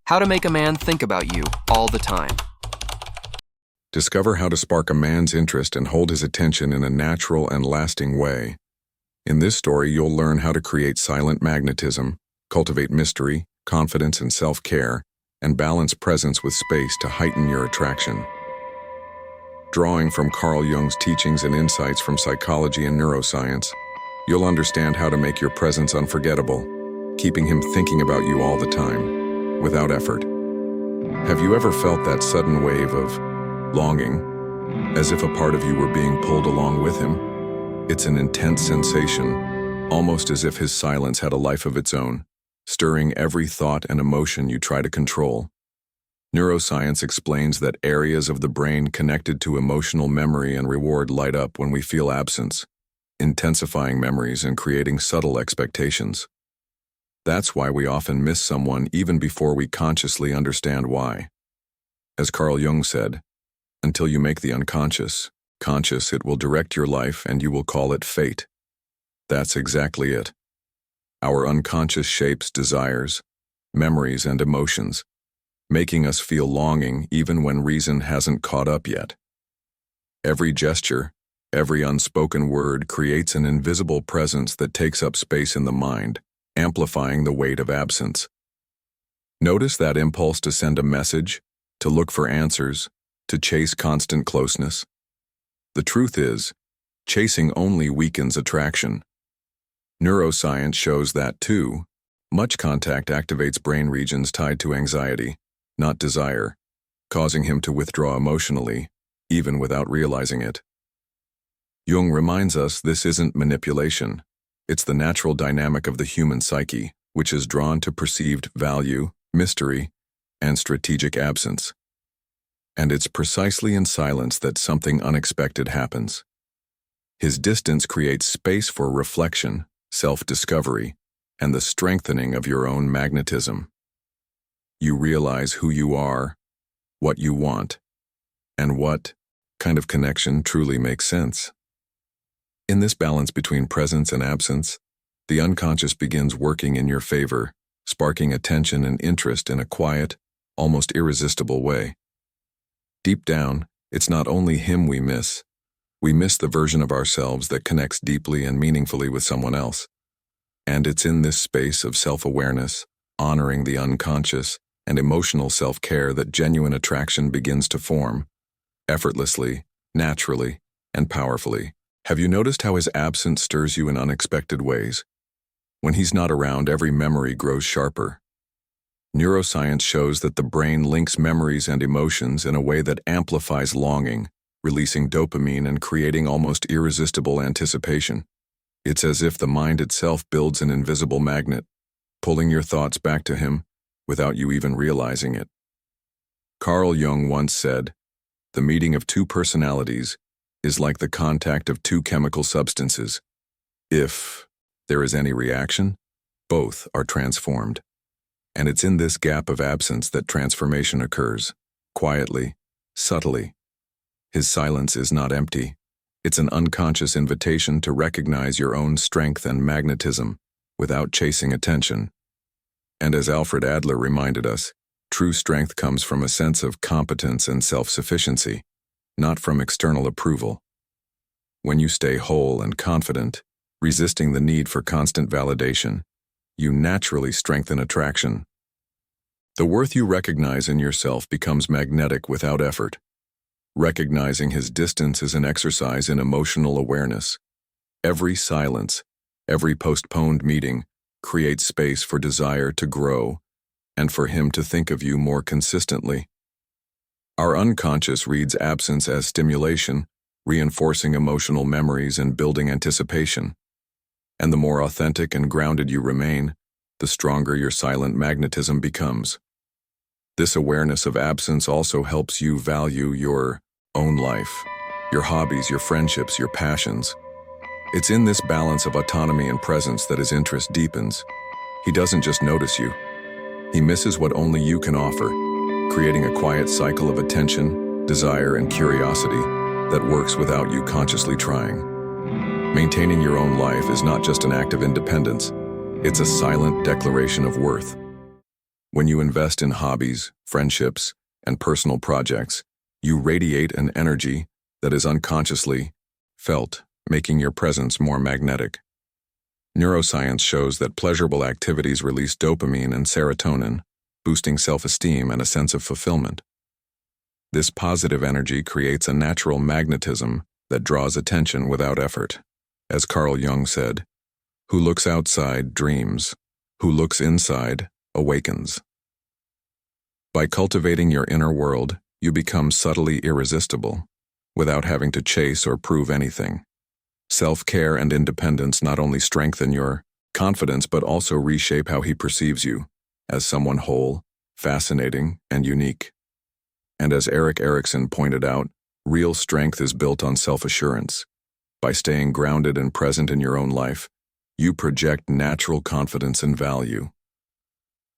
How to make a man think about you all the time. Discover how to spark a man's interest and hold his attention in a natural and lasting way. In this story, you'll learn how to create silent magnetism, cultivate mystery, confidence, and self-care, and balance presence with space to heighten your attraction. Drawing from Carl Jung's teachings and insights from psychology and neuroscience, you'll understand how to make your presence unforgettable, keeping him thinking about you all the time, without effort. Have you ever felt that sudden wave of longing, as if a part of you were being pulled along with him? It's an intense sensation, almost as if his silence had a life of its own, stirring every thought and emotion you try to control. Neuroscience explains that areas of the brain connected to emotional memory and reward light up when we feel absence, intensifying memories and creating subtle expectations. That's why we often miss someone even before we consciously understand why. As Carl Jung said, until you make the unconscious conscious, it will direct your life and you will call it fate. That's exactly it. Our unconscious shapes desires, memories, and emotions, making us feel longing even when reason hasn't caught up yet. Every gesture, every unspoken word creates an invisible presence that takes up space in the mind, amplifying the weight of absence. Notice that impulse to send a message, to look for answers, to chase constant closeness. The truth is, chasing only weakens attraction. Neuroscience shows that, too. Much contact activates brain regions tied to anxiety, not desire, causing him to withdraw emotionally, even without realizing it. Jung reminds us this isn't manipulation. It's the natural dynamic of the human psyche, which is drawn to perceived value, mystery, and strategic absence. And it's precisely in silence that something unexpected happens. His distance creates space for reflection, self-discovery, and the strengthening of your own magnetism. You realize who you are, what you want, and what kind of connection truly makes sense. In this balance between presence and absence, the unconscious begins working in your favor, sparking attention and interest in a quiet, almost irresistible way. Deep down, it's not only him we miss the version of ourselves that connects deeply and meaningfully with someone else. And it's in this space of self-awareness, honoring the unconscious, and emotional self-care that genuine attraction begins to form, effortlessly, naturally, and powerfully. Have you noticed how his absence stirs you in unexpected ways? When he's not around, every memory grows sharper. Neuroscience shows that the brain links memories and emotions in a way that amplifies longing, releasing dopamine and creating almost irresistible anticipation. It's as if the mind itself builds an invisible magnet, pulling your thoughts back to him without you even realizing it. Carl Jung once said, "The meeting of two personalities is like the contact of two chemical substances. If there is any reaction, both are transformed." And it's in this gap of absence that transformation occurs, quietly, subtly. His silence is not empty. It's an unconscious invitation to recognize your own strength and magnetism without chasing attention. And as Alfred Adler reminded us, true strength comes from a sense of competence and self-sufficiency, not from external approval. When you stay whole and confident, resisting the need for constant validation, you naturally strengthen attraction. The worth you recognize in yourself becomes magnetic without effort. Recognizing his distance is an exercise in emotional awareness. Every silence, every postponed meeting, creates space for desire to grow and for him to think of you more consistently. Our unconscious reads absence as stimulation, reinforcing emotional memories and building anticipation. And the more authentic and grounded you remain, the stronger your silent magnetism becomes. This awareness of absence also helps you value your own life, your hobbies, your friendships, your passions. It's in this balance of autonomy and presence that his interest deepens. He doesn't just notice you. He misses what only you can offer, creating a quiet cycle of attention, desire, and curiosity that works without you consciously trying. Maintaining your own life is not just an act of independence, it's a silent declaration of worth. When you invest in hobbies, friendships, and personal projects, you radiate an energy that is unconsciously felt, making your presence more magnetic. Neuroscience shows that pleasurable activities release dopamine and serotonin, boosting self-esteem and a sense of fulfillment. This positive energy creates a natural magnetism that draws attention without effort. As Carl Jung said, "Who looks outside dreams, who looks inside awakens." By cultivating your inner world, you become subtly irresistible, without having to chase or prove anything. Self-care and independence not only strengthen your confidence but also reshape how he perceives you, as someone whole, fascinating, and unique. And as Erik Erikson pointed out, real strength is built on self-assurance. By staying grounded and present in your own life, you project natural confidence and value.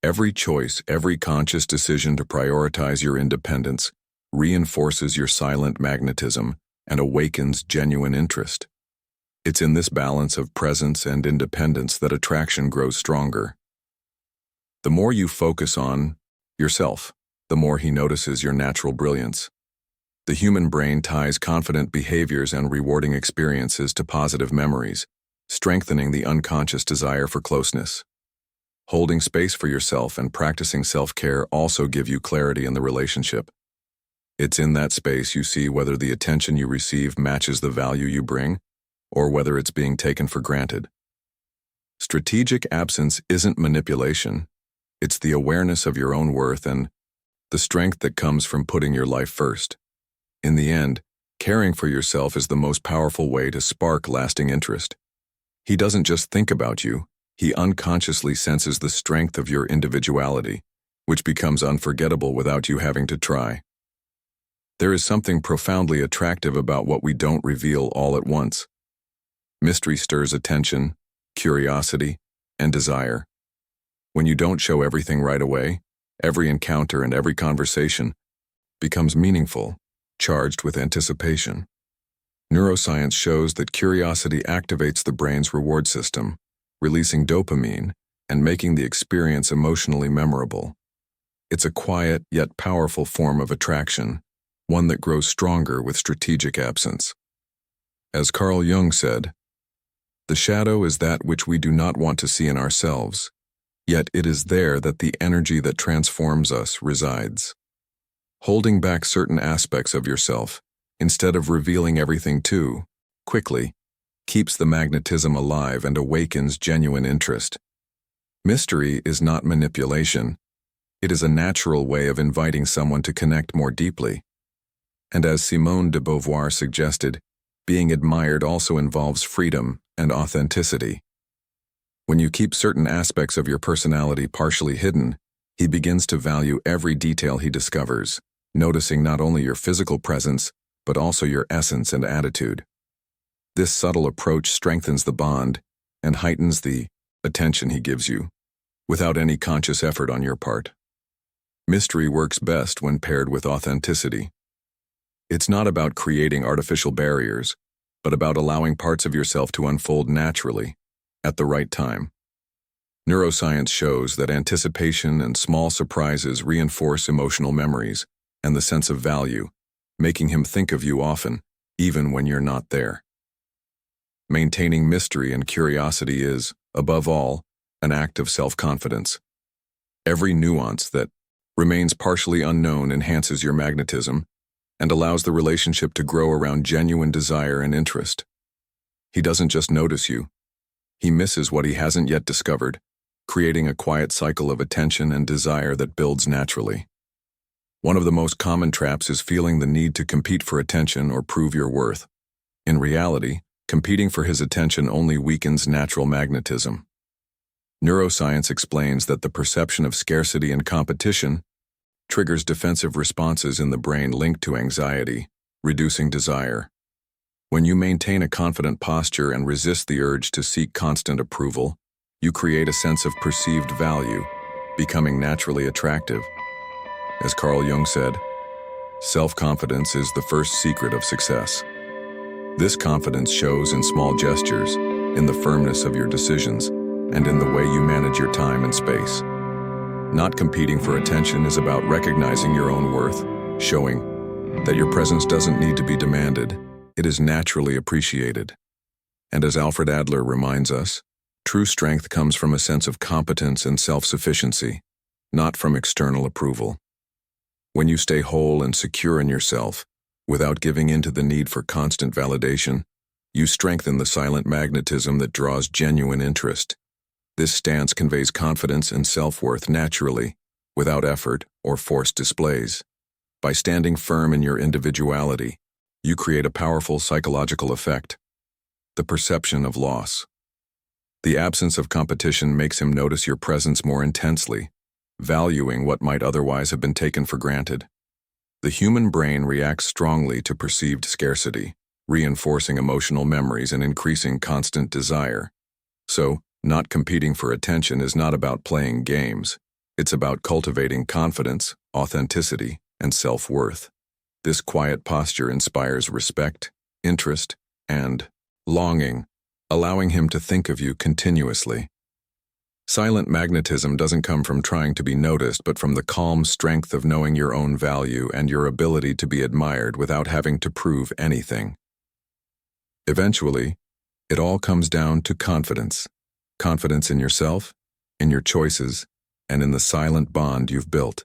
Every choice, every conscious decision to prioritize your independence reinforces your silent magnetism and awakens genuine interest. It's in this balance of presence and independence that attraction grows stronger. The more you focus on yourself, the more he notices your natural brilliance. The human brain ties confident behaviors and rewarding experiences to positive memories, strengthening the unconscious desire for closeness. Holding space for yourself and practicing self-care also give you clarity in the relationship. It's in that space you see whether the attention you receive matches the value you bring, or whether it's being taken for granted. Strategic absence isn't manipulation. It's the awareness of your own worth and the strength that comes from putting your life first. In the end, caring for yourself is the most powerful way to spark lasting interest. He doesn't just think about you, he unconsciously senses the strength of your individuality, which becomes unforgettable without you having to try. There is something profoundly attractive about what we don't reveal all at once. Mystery stirs attention, curiosity, and desire. When you don't show everything right away, every encounter and every conversation becomes meaningful, charged with anticipation. Neuroscience shows that curiosity activates the brain's reward system, releasing dopamine and making the experience emotionally memorable. It's a quiet yet powerful form of attraction, one that grows stronger with strategic absence. As Carl Jung said, "The shadow is that which we do not want to see in ourselves, yet it is there that the energy that transforms us resides." Holding back certain aspects of yourself, instead of revealing everything too quickly, keeps the magnetism alive and awakens genuine interest. Mystery is not manipulation. It is a natural way of inviting someone to connect more deeply. And as Simone de Beauvoir suggested, being admired also involves freedom and authenticity. When you keep certain aspects of your personality partially hidden, he begins to value every detail he discovers, noticing not only your physical presence, but also your essence and attitude. This subtle approach strengthens the bond and heightens the attention he gives you, without any conscious effort on your part. Mystery works best when paired with authenticity. It's not about creating artificial barriers, but about allowing parts of yourself to unfold naturally, at the right time. Neuroscience shows that anticipation and small surprises reinforce emotional memories and the sense of value, making him think of you often, even when you're not there. Maintaining mystery and curiosity is, above all, an act of self-confidence. Every nuance that remains partially unknown enhances your magnetism and allows the relationship to grow around genuine desire and interest. He doesn't just notice you. He misses what he hasn't yet discovered, creating a quiet cycle of attention and desire that builds naturally. One of the most common traps is feeling the need to compete for attention or prove your worth. In reality, competing for his attention only weakens natural magnetism. Neuroscience explains that the perception of scarcity and competition triggers defensive responses in the brain linked to anxiety, reducing desire. When you maintain a confident posture and resist the urge to seek constant approval, you create a sense of perceived value, becoming naturally attractive. As Carl Jung said, self-confidence is the first secret of success. This confidence shows in small gestures, in the firmness of your decisions, and in the way you manage your time and space. Not competing for attention is about recognizing your own worth, showing that your presence doesn't need to be demanded, it is naturally appreciated. And as Alfred Adler reminds us, true strength comes from a sense of competence and self-sufficiency, not from external approval. When you stay whole and secure in yourself, without giving in to the need for constant validation, you strengthen the silent magnetism that draws genuine interest. This stance conveys confidence and self-worth naturally, without effort or forced displays. By standing firm in your individuality, you create a powerful psychological effect: the perception of loss. The absence of competition makes him notice your presence more intensely, valuing what might otherwise have been taken for granted. The human brain reacts strongly to perceived scarcity, reinforcing emotional memories and increasing constant desire. So, not competing for attention is not about playing games. It's about cultivating confidence, authenticity, and self-worth. This quiet posture inspires respect, interest, and longing, allowing him to think of you continuously. Silent magnetism doesn't come from trying to be noticed, but from the calm strength of knowing your own value and your ability to be admired without having to prove anything. Eventually, it all comes down to confidence. Confidence in yourself, in your choices, and in the silent bond you've built.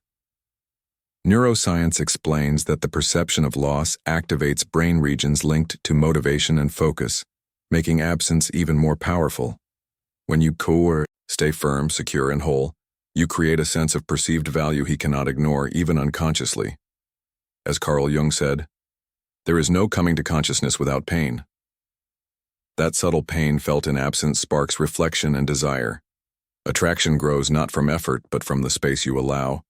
Neuroscience explains that the perception of loss activates brain regions linked to motivation and focus, making absence even more powerful. When you stay firm, secure, and whole, you create a sense of perceived value he cannot ignore, even unconsciously. As Carl Jung said, "There is no coming to consciousness without pain." That subtle pain felt in absence sparks reflection and desire. Attraction grows not from effort, but from the space you allow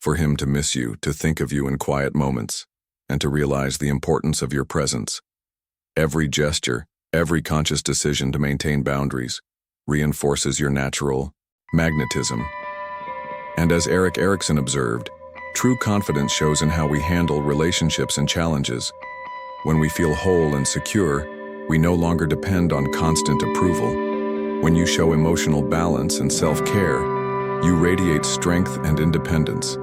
for him to miss you, to think of you in quiet moments, and to realize the importance of your presence. Every gesture, every conscious decision to maintain boundaries, reinforces your natural magnetism. And as Erik Erikson observed, true confidence shows in how we handle relationships and challenges. When we feel whole and secure, we no longer depend on constant approval. When you show emotional balance and self-care, you radiate strength and independence.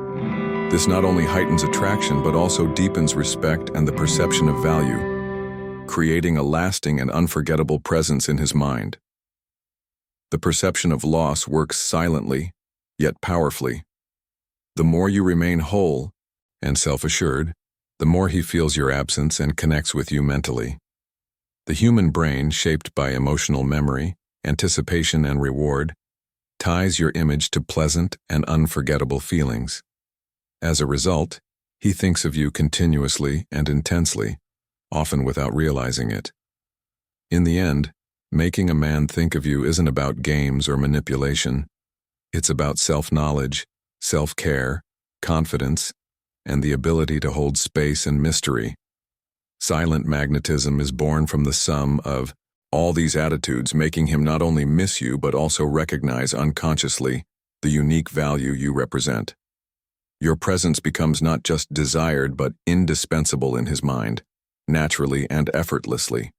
This not only heightens attraction but also deepens respect and the perception of value, creating a lasting and unforgettable presence in his mind. The perception of loss works silently, yet powerfully. The more you remain whole and self-assured, the more he feels your absence and connects with you mentally. The human brain, shaped by emotional memory, anticipation, and reward, ties your image to pleasant and unforgettable feelings. As a result, he thinks of you continuously and intensely, often without realizing it. In the end, making a man think of you isn't about games or manipulation. It's about self-knowledge, self-care, confidence, and the ability to hold space and mystery. Silent magnetism is born from the sum of all these attitudes, making him not only miss you but also recognize unconsciously the unique value you represent. Your presence becomes not just desired but indispensable in his mind, naturally and effortlessly.